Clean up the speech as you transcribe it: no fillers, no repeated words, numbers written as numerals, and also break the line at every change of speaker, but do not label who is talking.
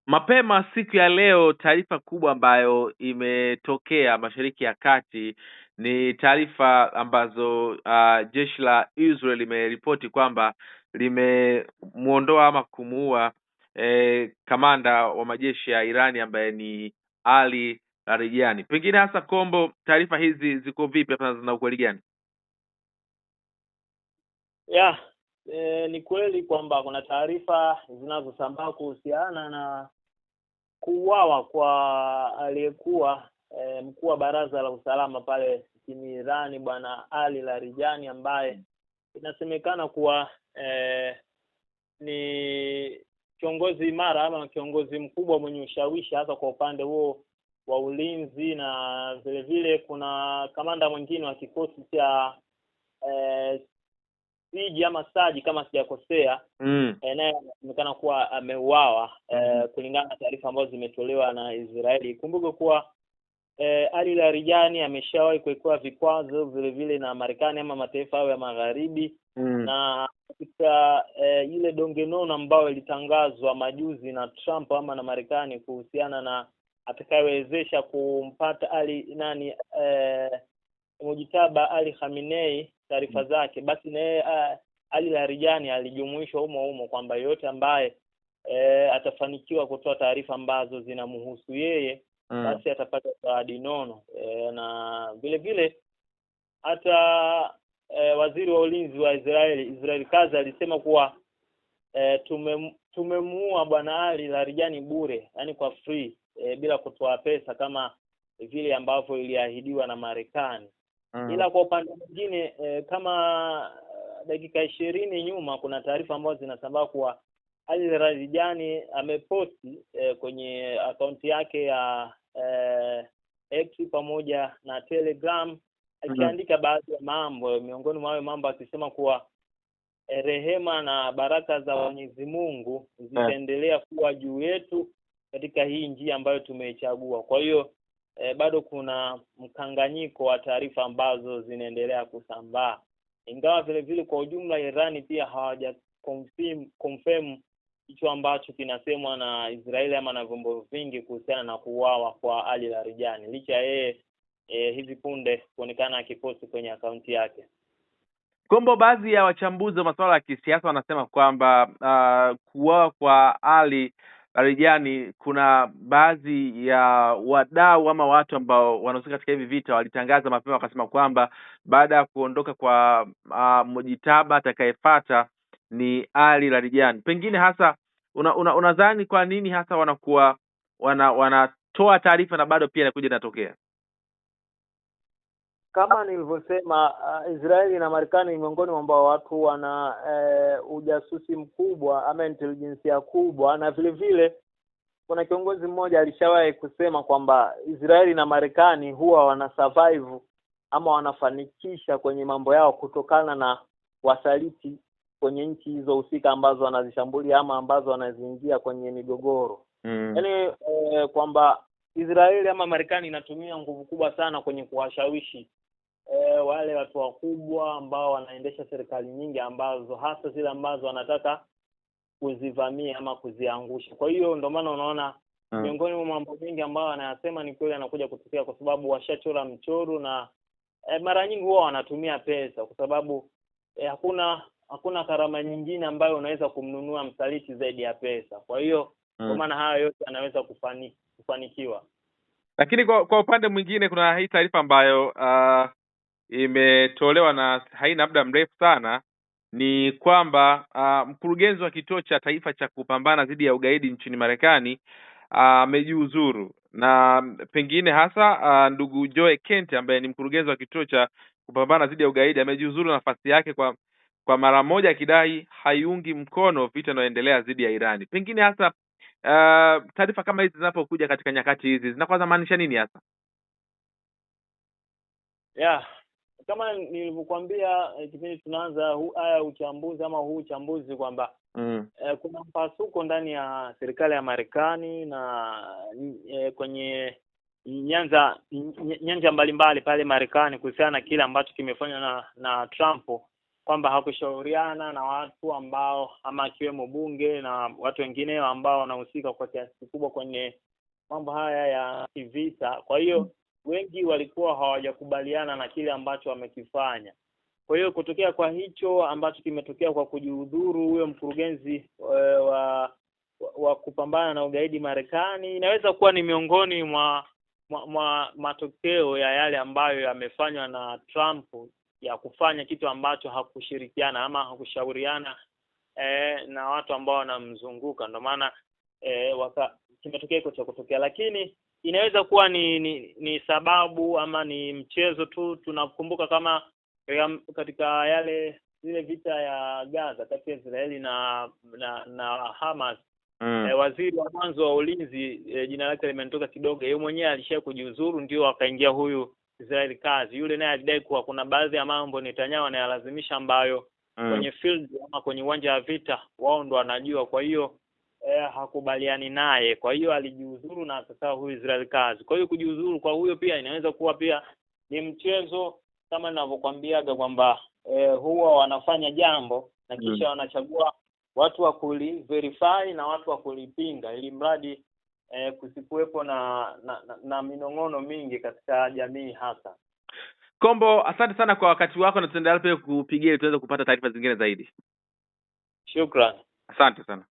Mapema siku ya leo, taarifa kubwa ambayo imetokea Mashariki ya Kati ni taarifa ambazo jeshi la Israel limeripoti kwamba limemuondoa ama kumuua kamanda wa majeshi ya Irani ambaye ni Ali Larijani. Pengine hasa Kombo, taarifa hizi ziko vipi hapa na zina ukweli gani?
Ya, ni kweli kwamba kuna taarifa zinazosambaa kuhusiana na kuuawa kwa aliyekuwa mkuu wa baraza la usalama pale nchini Irani, bwana Ali Larijani, ambaye inasemekana kuwa ni kiongozi imara ama kiongozi mkubwa mwenye ushawishi hasa kwa upande huo wa ulinzi, na vile vile kuna kamanda mwingine wa kikosi cha Siji ama Saji kama sijakosea, naye anaonekana kuwa ameuawa kulingana na taarifa ambazo zimetolewa na Israeli. Kumbuke kuwa Ali Larijani ameshawahi kuwekewa vikwazo vile vile na Marekani ama mataifa hayo ya magharibi, na katika ile donge nono ambayo ilitangazwa majuzi na Trump ama na Marekani kuhusiana na atakayewezesha kumpata Mujitaba Ali Khamenei taarifa zake, basi naye Ali Larijani alijumuishwa humo kwamba yote ambaye atafanikiwa kutoa taarifa ambazo zinamhusu yeye basi atapata zawadi nono. Na vile vile hata waziri wa ulinzi wa Israel Katz alisema kuwa tumemuua bwana Ali Larijani bure, yani kwa free, bila kutoa pesa kama vile ambavyo iliahidiwa na Marekani. Ila kwa upande mwingine kama dakika 20 nyuma kuna taarifa ambazo zinasambaa kuwa Ali Larijani ameposti kwenye akaunti yake ya X pamoja na Telegram akiandika baadhi ya mambo, miongoni mwa mambo akisema kuwa rehema na baraka za Mwenyezi Mungu zitaendelea kuwa juu yetu katika hii njia ambayo tumeichagua. Kwa hiyo bado kuna mkanganyiko wa taarifa ambazo zinaendelea kusambaa, ingawa vile vile kwa ujumla Irani pia hawaja confirm hicho ambacho kinasemwa na Israeli ama na vyombo vingi kuhusiana na kuuawa kwa Ali Larijani, licha yeye hivi punde kuonekana akiposti kwenye akaunti yake.
Kombo, baadhi ya wachambuzi wa masuala ya kisiasa wanasema kwamba kuuawa kwa Ali Larijani, kuna baadhi ya wadau ama watu ambao wanahusika katika hivi vita walitangaza mapema wakasema kwamba baada ya kuondoka kwa Mujitaba atakayefuata ni Ali Larijani. Pengine hasa unadhani kwa nini hasa wanakuwa wanatoa taarifa na bado pia inakuja inatokea?
Kama nilivyosema, Israeli na Marekani ni miongoni mwa watu wana ujasusi mkubwa ama intelligence kubwa, na vile vile kuna kiongozi mmoja alishawahi kusema kwamba Israeli na Marekani huwa wana survive ama wanafanikisha kwenye mambo yao kutokana na wasaliti kwenye nchi hizo husika ambazo wanazishambulia ama ambazo wanaziingia kwenye migogoro. Yaani kwamba Israeli ama Marekani inatumia nguvu kubwa sana kwenye kuwashawishi wale watu wakubwa ambao wanaendesha serikali nyingi, ambazo hasa zile ambazo wanataka kuzivamia ama kuziangusha. Kwa hiyo ndio maana unaona miongoni mwa mambo mengi ambayo anayasema ni kweli anakuja kutokea kwa sababu washachora mchoro, na mara nyingi huwa wanatumia pesa kwa sababu hakuna karama nyingine ambayo unaweza kumnunua msaliti zaidi ya pesa. Kwa hiyo kwa maana hayo yote anaweza kufanikiwa.
Lakini kwa upande mwingine kuna hii taarifa ambayo imetolewa na haina muda mrefu sana, ni kwamba mkurugenzi wa kituo cha taifa cha kupambana dhidi ya ugaidi nchini Marekani amejiuzuru, na pengine hasa ndugu Joe Kent ambaye ni mkurugenzi wa kituo cha kupambana dhidi ya ugaidi amejiuzuru nafasi yake kwa mara moja, akidai haiungi mkono vita inayoendelea dhidi ya Irani. Pengine hasa taarifa kama hizi zinapokuja katika nyakati hizi zinakuwa zamaanisha nini hasa?
Kama nilivyokuambia kipindi tunaanza uchambuzi ama huu uchambuzi kwamba kuna mpasuko ndani ya serikali ya Marekani na kwenye nyanja mbalimbali pale Marekani kuhusiana na kile ambacho kimefanywa na Trump kwamba hakushauriana na watu ambao ama akiwemo bunge na watu wengine ambao wanahusika kwa kiasi kikubwa kwenye mambo haya ya kivita. Kwa hiyo wengi walikuwa hawajakubaliana na kile ambacho wamekifanya. Kwa hiyo kutokea kwa hicho ambacho kimetokea kwa kujihudhuru huyo mkurugenzi wa kupambana na ugaidi Marekani, inaweza kuwa ni miongoni mwa matokeo ya yale ambayo yamefanywa na Trump ya kufanya kitu ambacho hakushirikiana ama hakushauriana na watu ambao wanamzunguka. Ndio maana kimetokea hicho cha kutokea, lakini inaweza kuwa ni sababu ama ni mchezo tu. Tunakumbuka kama katika zile vita ya Gaza kati ya Israeli na Hamas, waziri wa mwanzo wa ulinzi jina lake limenitoka kidogo, yeye mwenyewe alisha kujiuzuru, ndio akaingia huyu Israel Kazi. Yule naye alidai kuwa kuna baadhi ya mambo Netanyahu anayalazimisha ambayo kwenye field ama kwenye uwanja wa vita wao ndo wanajua, kwa hiyo hakubaliani naye, kwa hiyo alijiuzuru na akakaa huyu Israel Kazi. Kwa hiyo kujiuzuru kwa huyo pia inaweza kuwa pia ni mchezo, kama ninavyokuambiaga kwamba huwa wanafanya jambo na kisha wanachagua watu wa verify na watu wa kulipinga, ili mradi kusikuwepo na minong'ono mingi katika jamii hasa.
Kombo, asante sana kwa wakati wako, na tutaendelea pia kupigia ili tuweze kupata taarifa zingine zaidi.
Shukrani.
Asante sana.